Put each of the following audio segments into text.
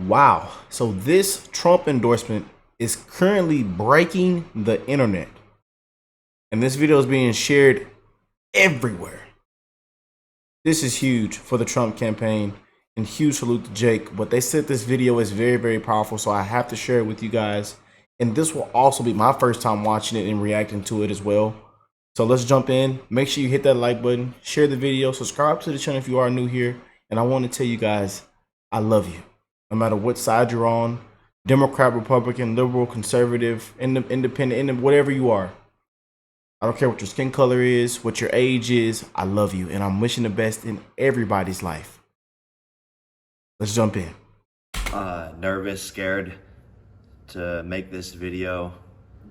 Wow. So this Trump endorsement is currently breaking the internet. And this video is being shared everywhere. This is huge for the Trump campaign, and huge salute to Jake. But they said this video is very, very powerful, so I have to share it with you guys. And this will also be my first time watching it and reacting to it as well. So let's jump in. Make sure you hit that like button, share the video, subscribe to the channel if you are new here. And I want to tell you guys, I love you. No matter what side you're on, Democrat, Republican, liberal, conservative, independent, whatever you are. I don't care what your skin color is, what your age is. I love you, and I'm wishing the best in everybody's life. Let's jump in. Nervous, scared to make this video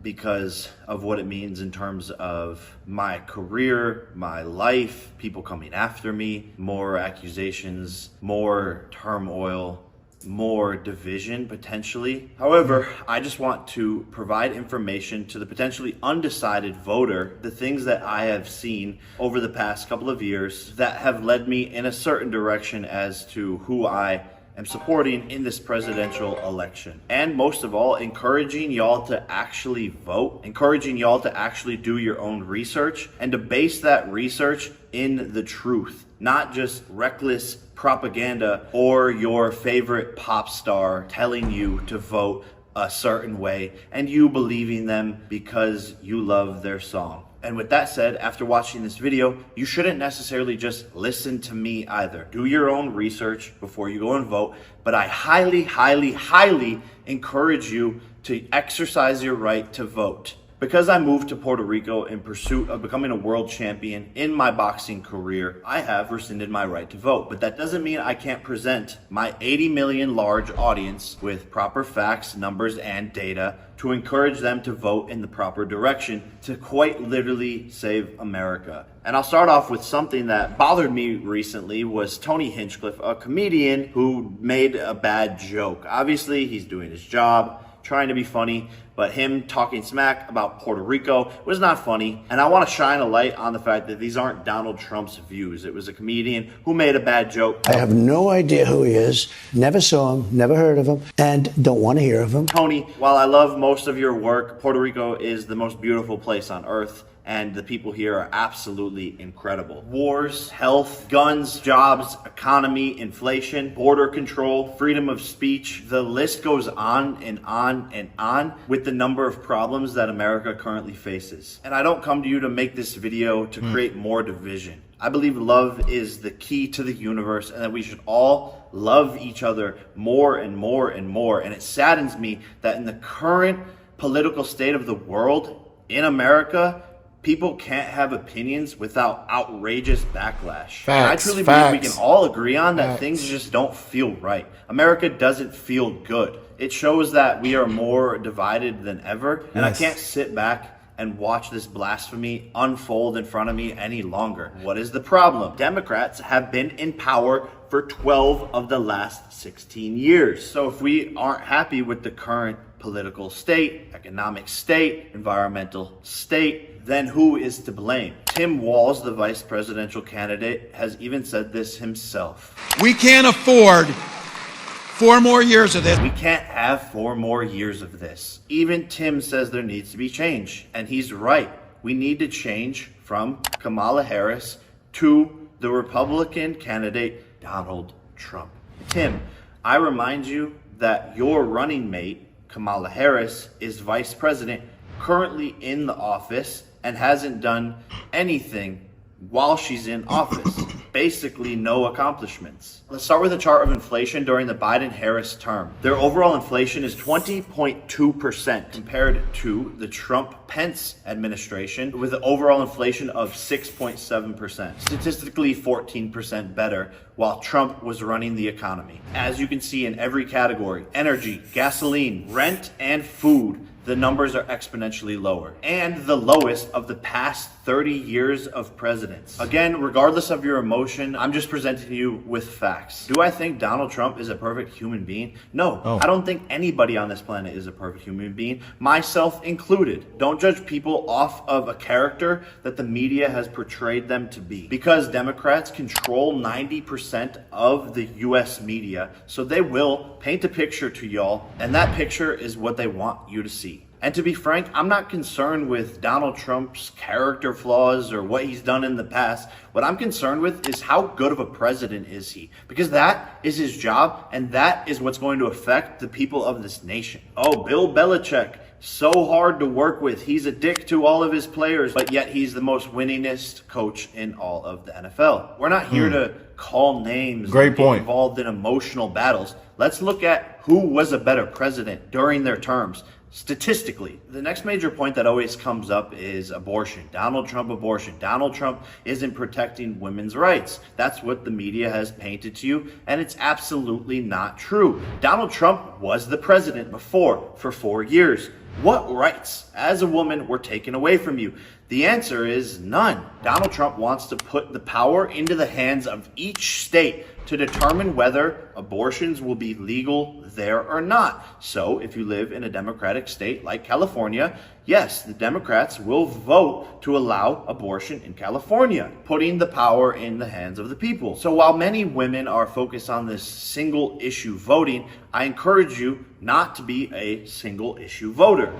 because of what it means in terms of my career, my life, people coming after me, more accusations, more turmoil, more division potentially. However, I just want to provide information to the potentially undecided voter, the things that I have seen over the past couple of years that have led me in a certain direction as to who I am supporting in this presidential election. And most of all, encouraging y'all to actually vote, encouraging y'all to actually do your own research and to base that research in the truth, not just reckless propaganda or your favorite pop star telling you to vote a certain way and you believing them because you love their song. And with that said, after watching this video, you shouldn't necessarily just listen to me either. Do your own research before you go and vote, but I highly, highly, highly encourage you to exercise your right to vote. Because I moved to Puerto Rico in pursuit of becoming a world champion in my boxing career, I have rescinded my right to vote. But that doesn't mean I can't present my 80 million large audience with proper facts, numbers, and data to encourage them to vote in the proper direction to quite literally save America. And I'll start off with something that bothered me recently was Tony Hinchcliffe, a comedian who made a bad joke. Obviously, he's doing his job, trying to be funny, but him talking smack about Puerto Rico was not funny. And I want to shine a light on the fact that these aren't Donald Trump's views. It was a comedian who made a bad joke. I have no idea who he is, never saw him, never heard of him, and don't want to hear of him. Tony, while I love most of your work, Puerto Rico is the most beautiful place on earth. And the people here are absolutely incredible. Wars, health, guns, jobs, economy, inflation, border control, freedom of speech. The list goes on and on and on with the number of problems that America currently faces. And I don't come to you to make this video to create more division. I believe love is the key to the universe and that we should all love each other more and more and more. And it saddens me that in the current political state of the world, in America, people can't have opinions without outrageous backlash. Facts, I truly believe we can all agree on that things just don't feel right. America doesn't feel good. It shows that we are more divided than ever. And I can't sit back and watch this blasphemy unfold in front of me any longer. What is the problem? Democrats have been in power for 12 of the last 16 years. So if we aren't happy with the current political state, economic state, environmental state, then who is to blame? Tim Walz, the vice presidential candidate, has even said this himself. We can't afford 4 more years of this. We can't have 4 more years of this. Even Tim says there needs to be change, and he's right. We need to change from Kamala Harris to the Republican candidate, Donald Trump. Tim, I remind you that your running mate, Kamala Harris, is vice president, currently in the office, and hasn't done anything while she's in office. Basically no accomplishments. Let's start with a chart of inflation during the Biden-Harris term. Their overall inflation is 20.2% compared to the Trump-Pence administration with an overall inflation of 6.7%. Statistically 14% better while Trump was running the economy. As you can see in every category, energy, gasoline, rent, and food, the numbers are exponentially lower and the lowest of the past 30 years of presidents. Again, regardless of your emotion, I'm just presenting you with facts. Do I think Donald Trump is a perfect human being? No, I don't think anybody on this planet is a perfect human being, myself included. Don't judge people off of a character that the media has portrayed them to be. Because Democrats control 90% 90% of the US media, so they will paint a picture to y'all, and that picture is what they want you to see. And to be frank, I'm not concerned with Donald Trump's character flaws or what he's done in the past. What I'm concerned with is how good of a president is he? Because that is his job, and that is what's going to affect the people of this nation. Oh, Bill Belichick, so hard to work with. He's a dick to all of his players, but yet he's the most winningest coach in all of the NFL. We're not here to call names. Great point. Get involved in emotional battles. Let's look at who was a better president during their terms. Statistically, the next major point that always comes up is abortion. Donald Trump abortion. Donald Trump isn't protecting women's rights. That's what the media has painted to you, and it's absolutely not true. Donald Trump was the president before for 4 years. What rights as a woman were taken away from you? The answer is none. Donald Trump wants to put the power into the hands of each state to determine whether abortions will be legal there or not. So if you live in a Democratic state like California, yes, the Democrats will vote to allow abortion in California, putting the power in the hands of the people. So while many women are focused on this single issue voting, I encourage you not to be a single issue voter.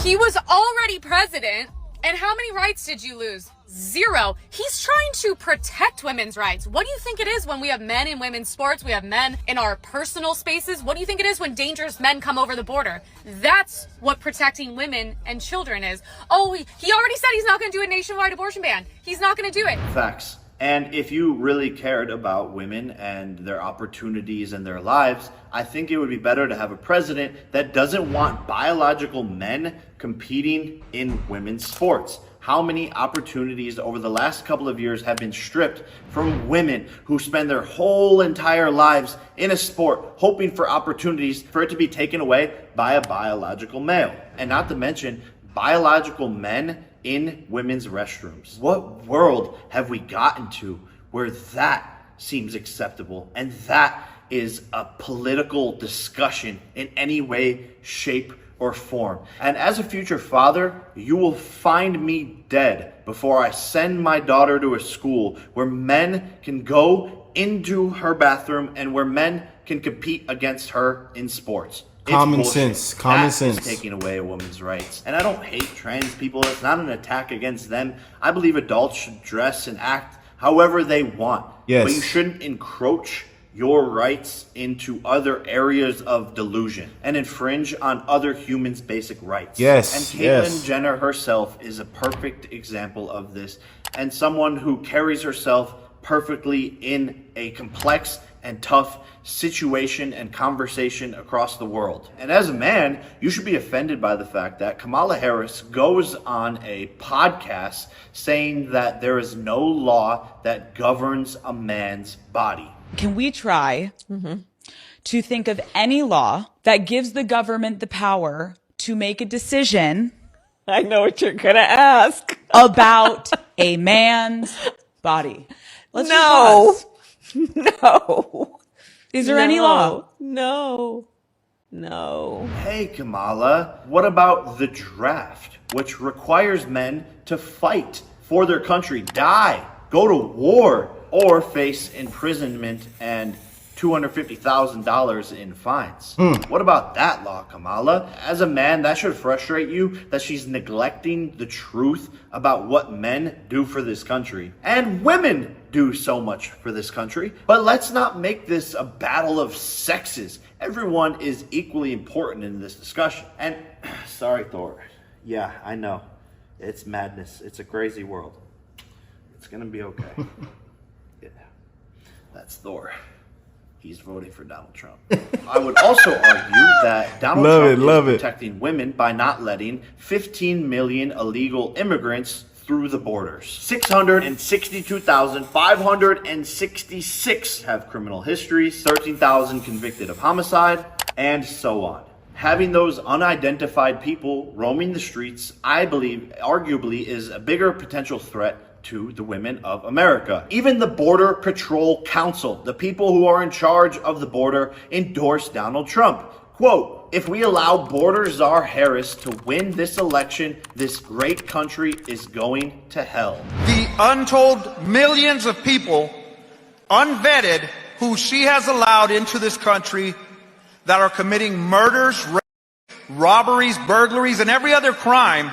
He was already president, and how many rights did you lose? 0. He's trying to protect women's rights. What do you think it is when we have men in women's sports? We have men in our personal spaces. What do you think it is when dangerous men come over the border? That's what protecting women and children is. Oh, he already said he's not going to do a nationwide abortion ban. He's not going to do it. Facts. And if you really cared about women and their opportunities and their lives, I think it would be better to have a president that doesn't want biological men competing in women's sports. How many opportunities over the last couple of years have been stripped from women who spend their whole entire lives in a sport, hoping for opportunities for it to be taken away by a biological male? And not to mention biological men in women's restrooms. What world have we gotten to where that seems acceptable and that is a political discussion in any way, shape, or form? And as a future father, you will find me dead before I send my daughter to a school where men can go into her bathroom and where men can compete against her in sports. Common sense. Common sense. Is taking away a woman's rights. And I don't hate trans people. It's not an attack against them. I believe adults should dress and act however they want. Yes. But you shouldn't encroach your rights into other areas of delusion and infringe on other humans' basic rights. Yes. And Caitlyn Jenner herself is a perfect example of this, and someone who carries herself perfectly in a complex and tough situation and conversation across the world. And as a man, you should be offended by the fact that Kamala Harris goes on a podcast saying that there is no law that governs a man's body. Can we try to think of any law that gives the government the power to make a decision? I know what you're going to ask. About a man's body. Let's No. just pause. No. Is there any law? No. No. Hey, Kamala, what about the draft, which requires men to fight for their country, die, go to war, or face imprisonment and $250,000 in fines? What about that law, Kamala? As a man, that should frustrate you that she's neglecting the truth about what men do for this country. And women do so much for this country. But let's not make this a battle of sexes. Everyone is equally important in this discussion. And sorry, Thor. Yeah, I know. It's madness. It's a crazy world. It's gonna be okay. Yeah. That's Thor. He's voting for Donald Trump. I would also argue that Donald Trump is protecting women by not letting 15 million illegal immigrants through the borders. 662,566 have criminal histories, 13,000 convicted of homicide, and so on. Having those unidentified people roaming the streets, I believe, arguably, is a bigger potential threat to the women of America. Even the Border Patrol Council, the people who are in charge of the border, endorsed Donald Trump. Quote, "If we allow Border Czar Harris to win this election, this great country is going to hell." The untold millions of people unvetted, who she has allowed into this country that are committing murders, robberies, burglaries, and every other crime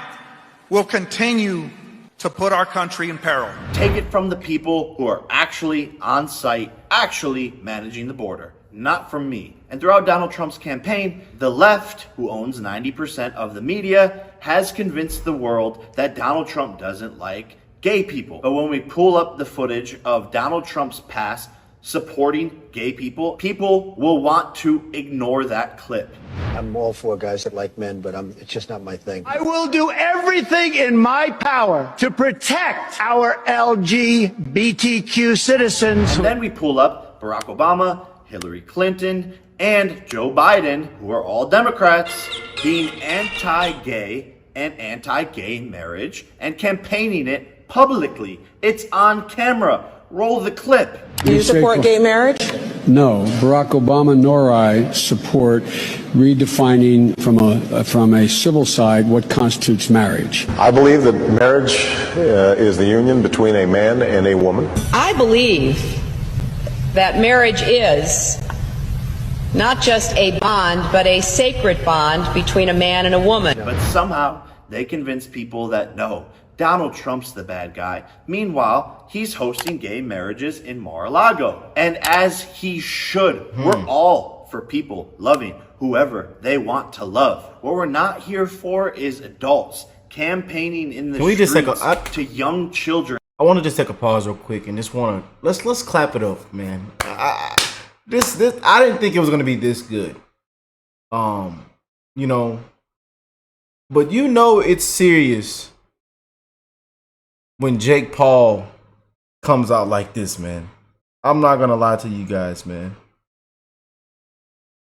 will continue to put our country in peril. Take it from the people who are actually on site, actually managing the border, not from me. And throughout Donald Trump's campaign, the left, who owns 90% of the media, has convinced the world that Donald Trump doesn't like gay people. But when we pull up the footage of Donald Trump's past supporting gay people, people will want to ignore that clip. I'm all for guys that like men, but it's just not my thing. I will do everything in my power to protect our LGBTQ citizens. And then we pull up Barack Obama, Hillary Clinton, and Joe Biden, who are all Democrats, being anti-gay and anti-gay marriage and campaigning it publicly. It's on camera. Roll the clip. Do you support gay marriage? No, Barack Obama nor I support redefining from a civil side what constitutes marriage. I believe that marriage is the union between a man and a woman. I believe that marriage is not just a bond, but a sacred bond between a man and a woman. But somehow they convince people that no, Donald Trump's the bad guy. Meanwhile, he's hosting gay marriages in Mar-a-Lago. And as he should. We're all for people loving whoever they want to love. What we're not here for is adults campaigning in the streets to young children. I want to just take a pause real quick and just want to let's clap it up, man. This I didn't think it was gonna be this good. You know, but you know it's serious when Jake Paul comes out like this, man. I'm not gonna lie to you guys, man.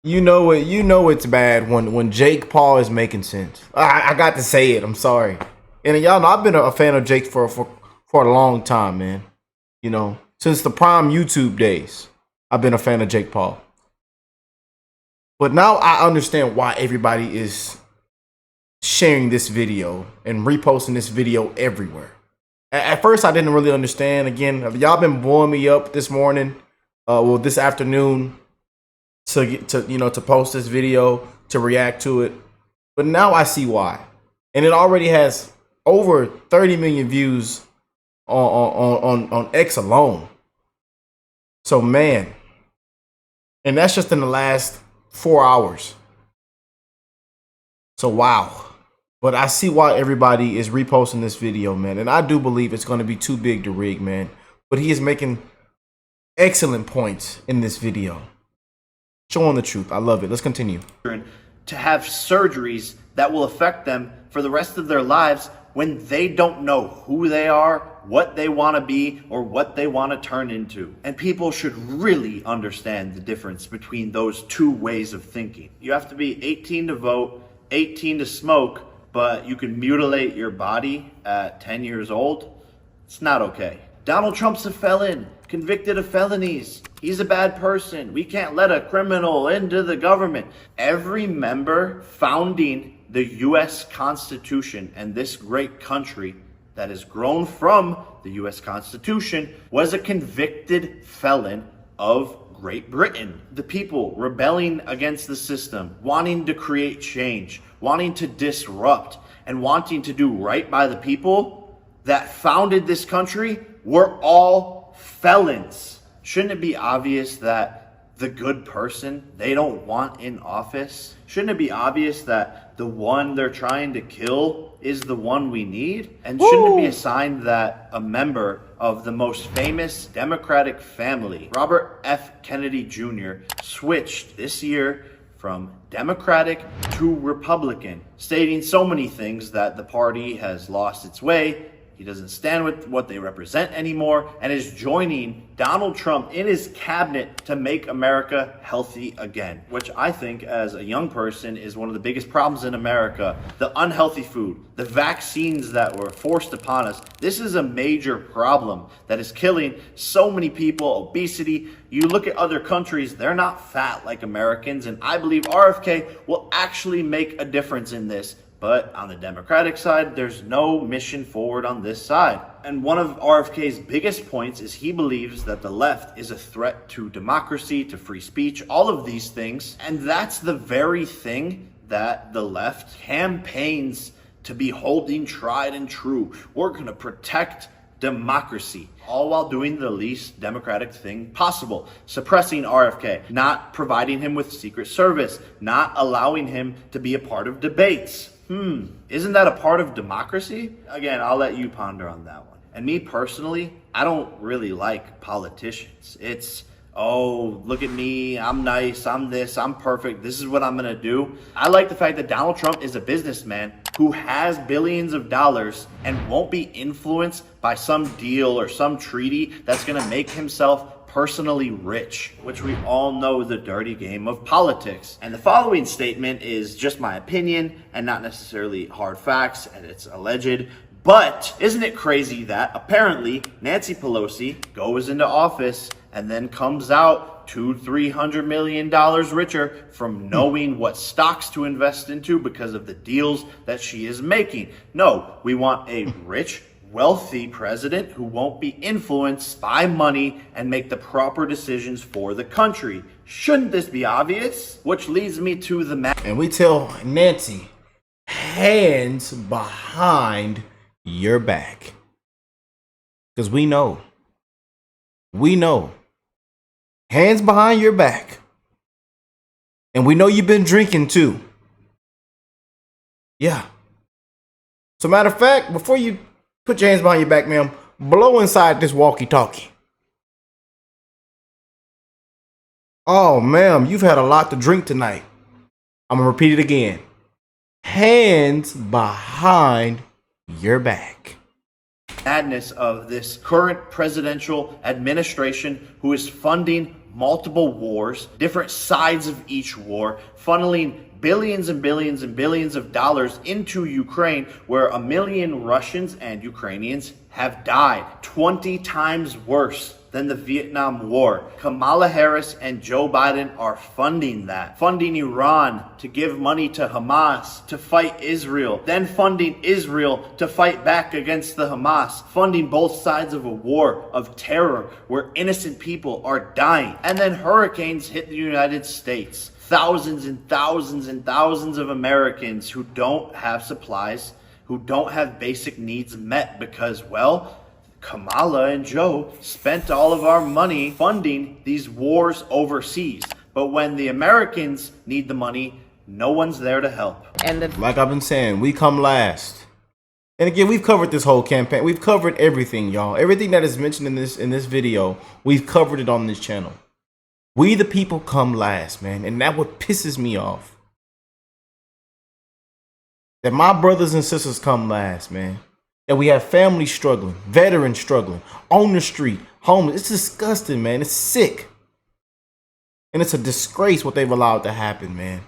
You know it. You know it's bad when Jake Paul is making sense. I got to say it. I'm sorry. And y'all know I've been a fan of Jake for a long time, man. You know, since the prime YouTube days, I've been a fan of Jake Paul. But now I understand why everybody is sharing this video and reposting this video everywhere. At first, I didn't really understand. Again, y'all been blowing me up this morning, this afternoon, to post this video, to react to it. But now I see why, and it already has over 30 million views on X alone. So man, and that's just in the last 4 hours. So wow. But I see why everybody is reposting this video, man. And I do believe it's going to be too big to rig, man. But he is making excellent points in this video. Showing the truth. I love it. Let's continue. To have surgeries that will affect them for the rest of their lives when they don't know who they are, what they want to be, or what they want to turn into. And people should really understand the difference between those two ways of thinking. You have to be 18 to vote, 18 to smoke, but you can mutilate your body at 10 years old. It's not okay. Donald Trump's a felon, convicted of felonies. He's a bad person. We can't let a criminal into the government. Every member founding the U.S. Constitution and this great country that has grown from the U.S. Constitution was a convicted felon of Great Britain. The people rebelling against the system, wanting to create change, wanting to disrupt, and wanting to do right by the people that founded this country were all felons. Shouldn't it be obvious that the good person they don't want in office? Shouldn't it be obvious that the one they're trying to kill is the one we need? And shouldn't it be a sign that a member of the most famous Democratic family, Robert F. Kennedy Jr., switched this year from Democratic to Republican, stating so many things that the party has lost its way, he doesn't stand with what they represent anymore, and is joining Donald Trump in his cabinet to make America healthy again, which I think as a young person is one of the biggest problems in America. The unhealthy food, the vaccines that were forced upon us. This is a major problem that is killing so many people. Obesity. You look at other countries, they're not fat like Americans, and I believe RFK will actually make a difference in this But on the Democratic side, there's no mission forward on this side. And one of RFK's biggest points is he believes that the left is a threat to democracy, to free speech, all of these things. And that's the very thing that the left campaigns to be holding tried and true. We're going to protect democracy, all while doing the least democratic thing possible, suppressing RFK, not providing him with Secret Service, not allowing him to be a part of debates. Isn't that a part of democracy? Again, I'll let you ponder on that one. And me personally, I don't really like politicians. It's, oh, look at me, I'm nice, I'm this, I'm perfect, this is what I'm gonna do. I like the fact that Donald Trump is a businessman who has billions of dollars and won't be influenced by some deal or some treaty that's gonna make himself personally rich, which we all know the dirty game of politics. And the following statement is just my opinion and not necessarily hard facts, and it's alleged. But isn't it crazy that apparently Nancy Pelosi goes into office and then comes out $200-300 million richer from knowing what stocks to invest into because of the deals that she is making? No, we want a rich, wealthy president who won't be influenced by money and make the proper decisions for the country. Shouldn't this be obvious? Which leads me to the and we tell Nancy, hands behind your back. Because we know. Hands behind your back. And we know you've been drinking too. Yeah. So matter of fact, before you put your hands behind your back, ma'am, blow inside this walkie-talkie. Oh, ma'am, you've had a lot to drink tonight. I'm going to repeat it again. Hands behind your back. Madness of this current presidential administration who is funding multiple wars, different sides of each war, funneling billions and billions and billions of dollars into Ukraine, where 1 million Russians and Ukrainians have died, 20 times worse than the Vietnam War. Kamala Harris and Joe Biden are funding that, funding Iran to give money to Hamas to fight Israel, then funding Israel to fight back against the Hamas, funding both sides of a war of terror where innocent people are dying. And then hurricanes hit the United States. Thousands and thousands and thousands of Americans who don't have supplies, who don't have basic needs met because, well, Kamala and Joe spent all of our money funding these wars overseas. But when the Americans need the money, no one's there to help. And like I've been saying, we come last. And again, we've covered this whole campaign. We've covered everything, y'all. Everything that is mentioned in this video, we've covered it on this channel. We the people come last, man. And that what pisses me off. That my brothers and sisters come last, man. That we have families struggling, veterans struggling, on the street, homeless. It's disgusting, man. It's sick. And it's a disgrace what they've allowed to happen, man.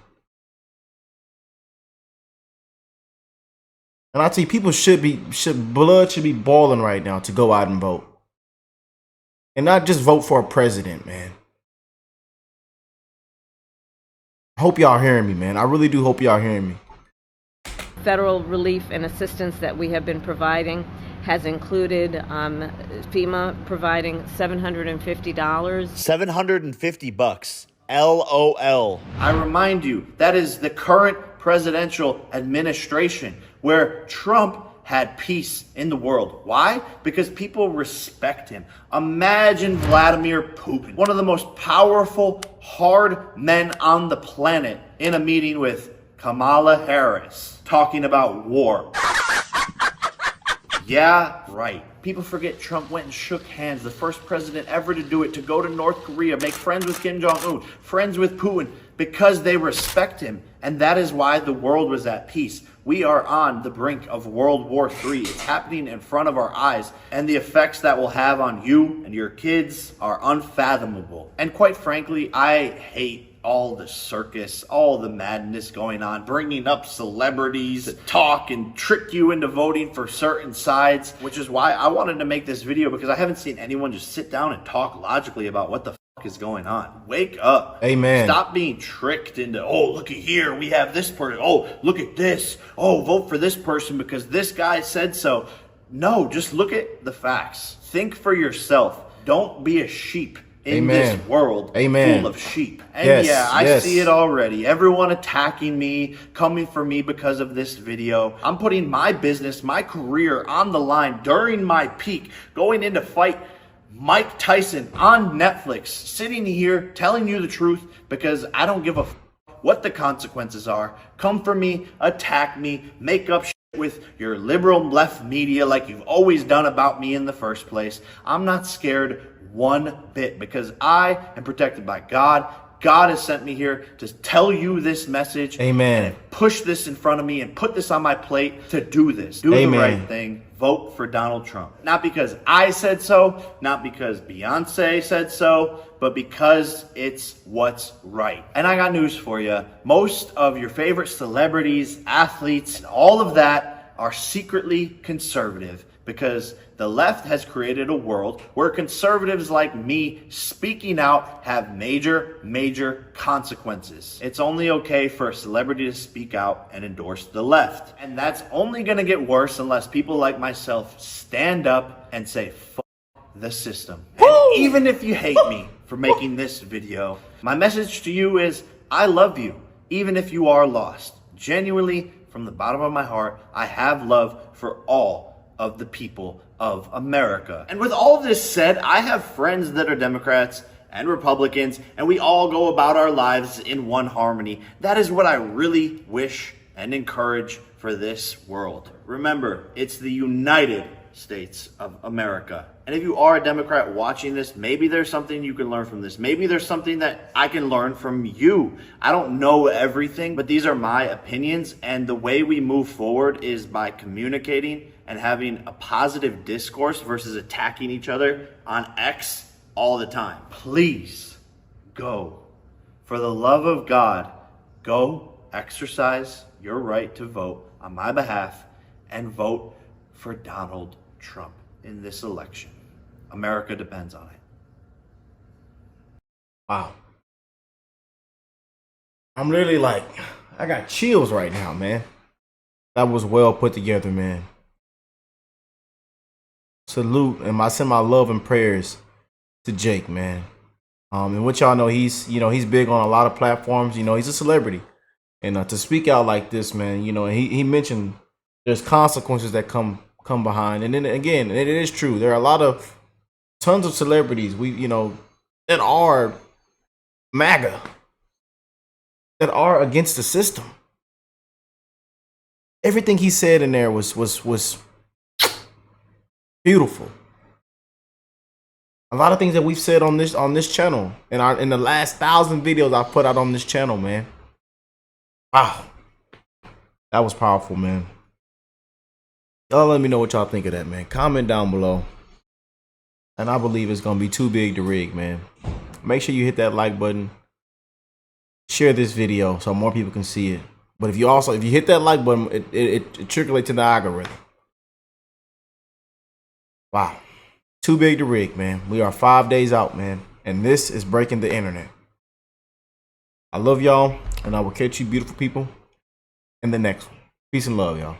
And I tell you, people blood should be boiling right now to go out and vote. And not just vote for a president, man. I hope y'all hearing me, man. I really do hope y'all hearing me. Federal relief and assistance that we have been providing has included FEMA providing $750. $750. LOL. I remind you, that is the current presidential administration where Trump had peace in the world. Why? Because people respect him. Imagine Vladimir Putin, one of the most powerful, hard men on the planet, in a meeting with Kamala Harris, talking about war. Yeah, right. People forget Trump went and shook hands, the first president ever to do it, to go to North Korea, make friends with Kim Jong-un, friends with Putin, because they respect him. And that is why the world was at peace. We are on the brink of World War III. It's happening in front of our eyes, and the effects that will have on you and your kids are unfathomable. And quite frankly, I hate all the circus, all the madness going on, bringing up celebrities to talk and trick you into voting for certain sides, which is why I wanted to make this video, because I haven't seen anyone just sit down and talk logically about what the is going on? Wake up. Amen. Stop being tricked into, oh, look at here, we have this person. Oh, look at this. Oh, vote for this person because this guy said so. No, just look at the facts. Think for yourself. Don't be a sheep in this world full of sheep. And I see it already. Everyone attacking me, coming for me because of this video. I'm putting my business, my career on the line during my peak, going in to fight Mike Tyson on Netflix, sitting here telling you the truth because I don't give a what the consequences are. Come for me, attack me, make up shit with your liberal left media like you've always done about me in the first place. I'm not scared one bit because I am protected by God. God has sent me here to tell you this message. Amen. And push this in front of me and put this on my plate to do this. Do the right thing. Vote for Donald Trump. Not because I said so, not because Beyonce said so, but because it's what's right. And I got news for you. Most of your favorite celebrities, athletes, all of that are secretly conservative because the left has created a world where conservatives like me speaking out have major consequences. It's only okay for a celebrity to speak out and endorse the left. And that's only gonna get worse unless people like myself stand up and say, fuck the system. And even if you hate me for making this video, my message to you is, I love you, even if you are lost. Genuinely, from the bottom of my heart, I have love for all of the people of America. And with all of this said, I have friends that are Democrats and Republicans, and we all go about our lives in one harmony. That is what I really wish and encourage for this world. Remember, it's the United States of America. And if you are a Democrat watching this, maybe there's something you can learn from this. Maybe there's something that I can learn from you. I don't know everything, but these are my opinions. And the way we move forward is by communicating and having a positive discourse versus attacking each other on X all the time. Please go. For the love of God, go exercise your right to vote on my behalf and vote for Donald Trump in this election. America depends on it. Wow. I'm literally like, I got chills right now, man. That was well put together, man. Salute, and I send my love and prayers to Jake, man. And what y'all know, he's big on a lot of platforms. He's a celebrity, and to speak out like this, man. He mentioned there's consequences that come behind, and then again, it is true. There are tons of celebrities that are MAGA, that are against the system. Everything he said in there was beautiful. A lot of things that we've said on this channel in the last 1,000 videos I've put out on this channel, man. Wow, that was powerful, man. Y'all let me know what y'all think of that, man. Comment down below. And I believe it's gonna be too big to rig, man. Make sure you hit that like button. Share this video so more people can see it. But if you hit that like button, it trickles to the algorithm. Wow. Too big to rig, man. We are 5 days out, man. And this is breaking the internet. I love y'all, and I will catch you beautiful people in the next one. Peace and love, y'all.